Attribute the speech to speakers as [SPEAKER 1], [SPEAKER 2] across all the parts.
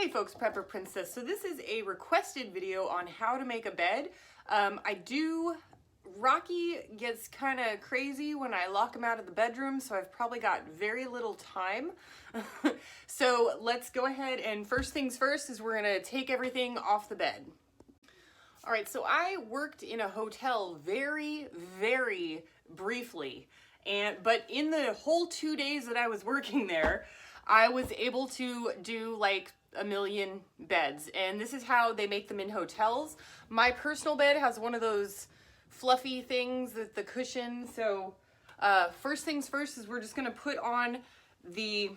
[SPEAKER 1] Hey folks, Prepper Princess. So this is a requested video on how to make a bed. Rocky gets kind of crazy when I lock him out of the bedroom, so I've probably got very little time. So let's go ahead and first things first is we're gonna take everything off the bed. All right, so I worked in a hotel very, very briefly, but in the whole 2 days that I was working there, I was able to do like a million beds, and this is how they make them in hotels. My personal bed has one of those fluffy things with the cushion. So first things first is we're just gonna put on the,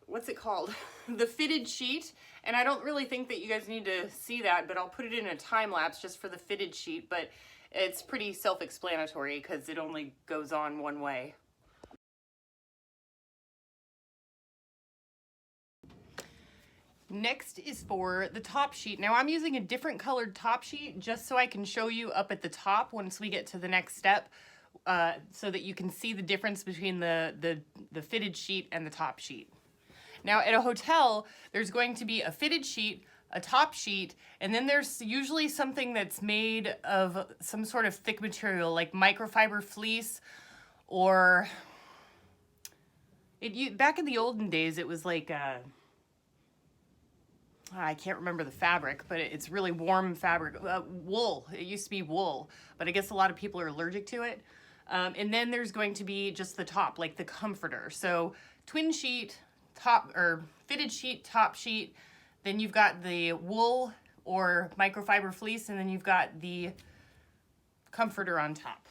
[SPEAKER 1] what's it called? The fitted sheet. And I don't really think that you guys need to see that, but I'll put it in a time lapse just for the fitted sheet, but it's pretty self-explanatory because it only goes on one way. Next is for the top sheet. Now I'm using a different colored top sheet just so I can show you up at the top once we get to the next step, so that you can see the difference between the fitted sheet and the top sheet. Now at a hotel, there's going to be a fitted sheet, a top sheet, and then there's usually something that's made of some sort of thick material like microfiber fleece, or back in the olden days it was like I can't remember the fabric, but it's really warm fabric. Wool. It used to be wool, but I guess a lot of people are allergic to it. And then there's going to be just the top, like the comforter. So twin sheet, top, or fitted sheet, top sheet. Then you've got the wool or microfiber fleece, and then you've got the comforter on top.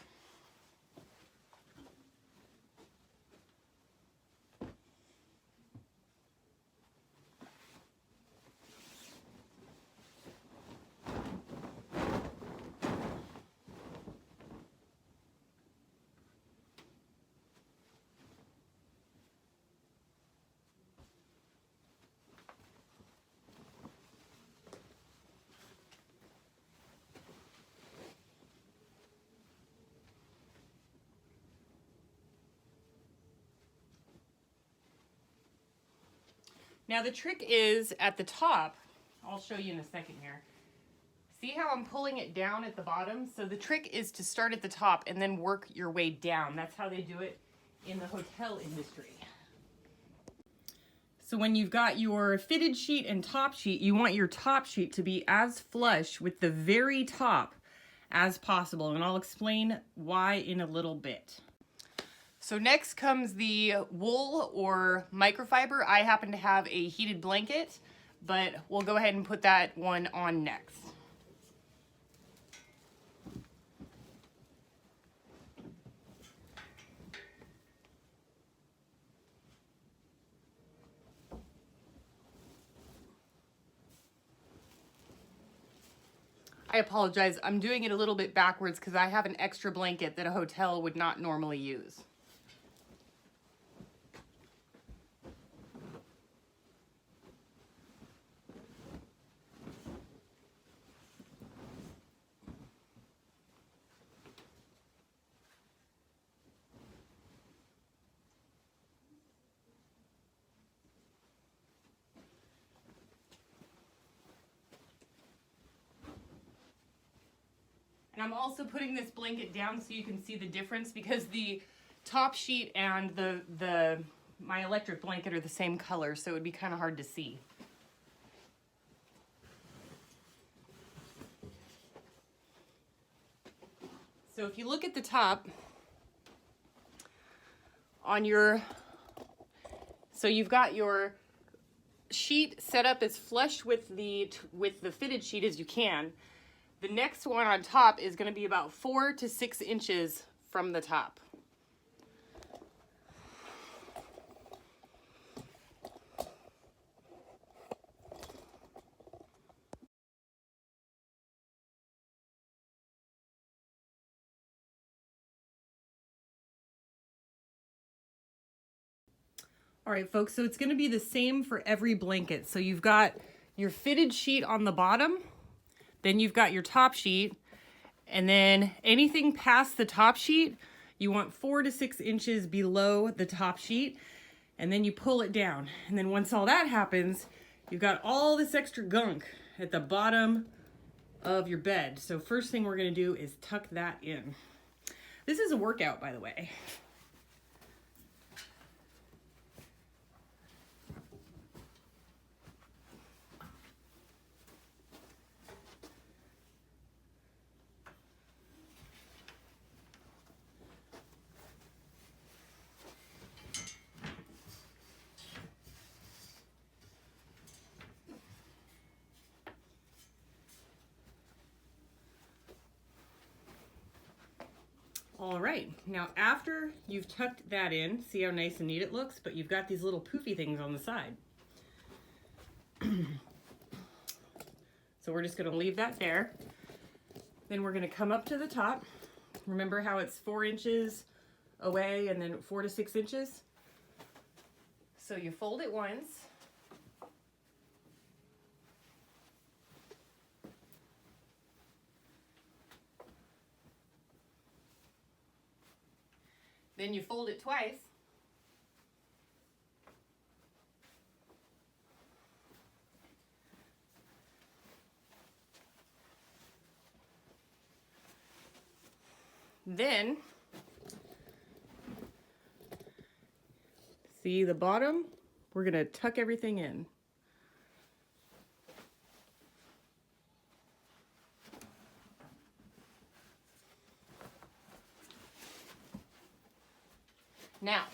[SPEAKER 1] Now the trick is at the top, I'll show you in a second here. See how I'm pulling it down at the bottom? So the trick is to start at the top and then work your way down. That's how they do it in the hotel industry. So when you've got your fitted sheet and top sheet, you want your top sheet to be as flush with the very top as possible. And I'll explain why in a little bit. So next comes the wool or microfiber. I happen to have a heated blanket, but we'll go ahead and put that one on next. I apologize, I'm doing it a little bit backwards because I have an extra blanket that a hotel would not normally use. And I'm also putting this blanket down so you can see the difference because the top sheet and my electric blanket are the same color, so it would be kind of hard to see. So if you look at the top on so you've got your sheet set up as flush with the fitted sheet as you can. The next one on top is going to be about 4 to 6 inches from the top. All right, folks, so it's going to be the same for every blanket. So you've got your fitted sheet on the bottom. Then you've got your top sheet, and then anything past the top sheet, you want 4 to 6 inches below the top sheet. and then you pull it down. And then once all that happens, you've got all this extra gunk at the bottom of your bed. So first thing we're gonna do is tuck that in. This is a workout, by the way. All right, now after you've tucked that in, see how nice and neat it looks, but you've got these little poofy things on the side. So we're just gonna leave that there. Then we're gonna come up to the top. Remember how it's 4 inches away and then 4 to 6 inches? So you fold it once. Then you fold it twice. Then, see the bottom? We're gonna tuck everything in. Now,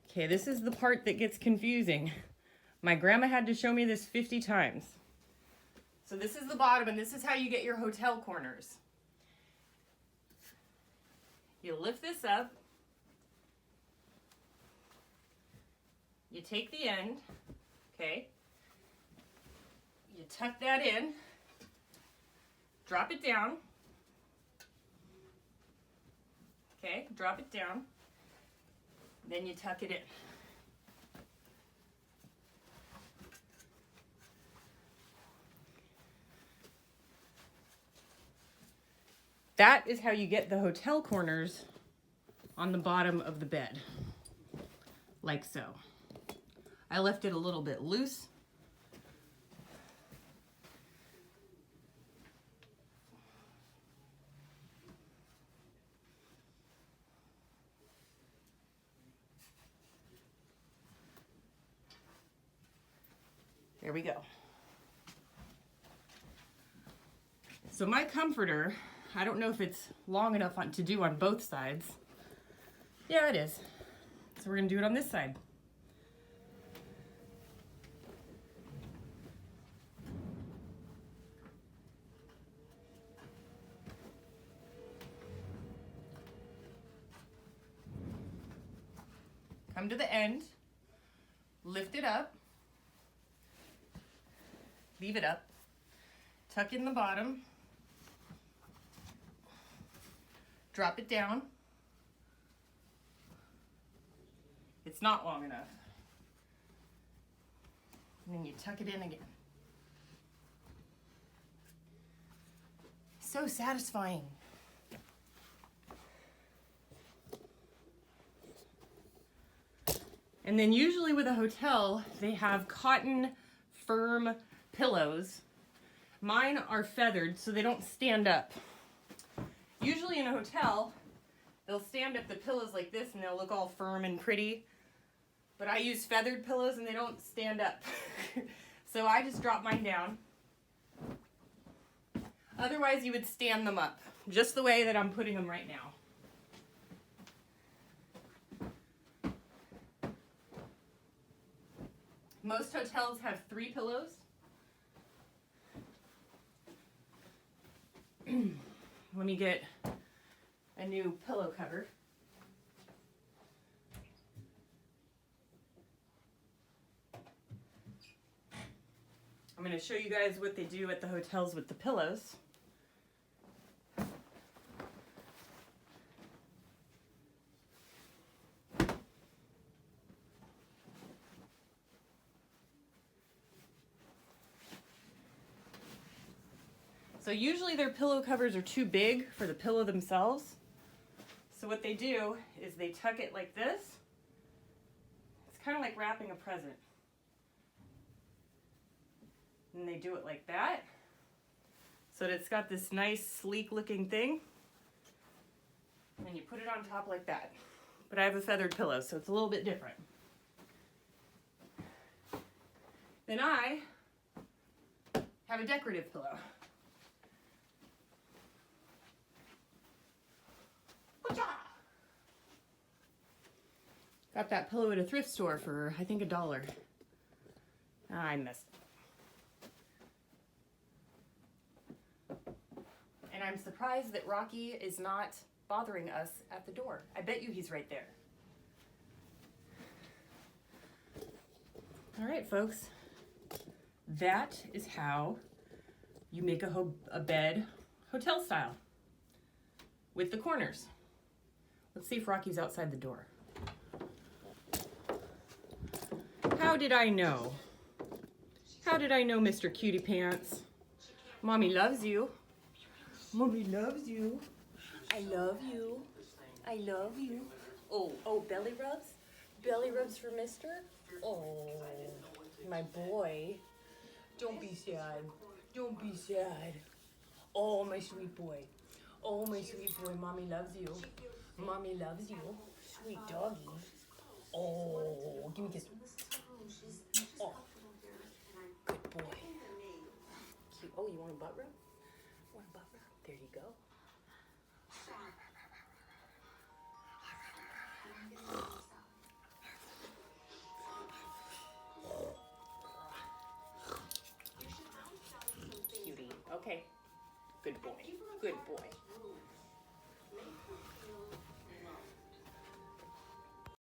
[SPEAKER 1] okay, this is the part that gets confusing. My grandma had to show me this 50 times. So this is the bottom, and this is how you get your hotel corners. You lift this up. You take the end, okay? You tuck that in. Drop it down. Okay, drop it down, then you tuck it in. That is how you get the hotel corners on the bottom of the bed, like so. I left it a little bit loose. There we go. So my comforter, I don't know if it's long enough to do on both sides. Yeah, it is. So we're gonna do it on this side. Come to the end, lift it up, leave it up, tuck in the bottom, drop it down. It's not long enough. And then you tuck it in again. So satisfying. And then usually with a hotel, they have cotton firm pillows. Mine are feathered, so they don't stand up. Usually in a hotel, they'll stand up the pillows like this and they'll look all firm and pretty. But I use feathered pillows and they don't stand up. So I just drop mine down. Otherwise you would stand them up, just the way that I'm putting them right now. Most hotels have 3 pillows. Let me get a new pillow cover. I'm going to show you guys what they do at the hotels with the pillows. So usually their pillow covers are too big for the pillow themselves. So what they do is they tuck it like this. It's kind of like wrapping a present. And they do it like that. So that it's got this nice sleek looking thing. And you put it on top like that. But I have a feathered pillow, so it's a little bit different. Then I have a decorative pillow. Got that pillow at a thrift store for, I think, $1. I messed up. And I'm surprised that Rocky is not bothering us at the door. I bet you he's right there. All right, folks. That is how you make a bed hotel style with the corners. Let's see if Rocky's outside the door. How did I know? How did I know, Mr. Cutie Pants? Mommy loves you. Mommy loves you. I love you. I love you. Oh, belly rubs? Belly rubs for Mister? Oh, my boy. Don't be sad. Don't be sad. Oh, my sweet boy. Oh, my sweet boy. Mommy loves you. Mommy loves you. Sweet doggy. Oh, give me a kiss. Oh, good boy. Cute. Oh, you want a butt rub? Want a butt rub? There you go. Cutie. Okay. Good boy. Good boy.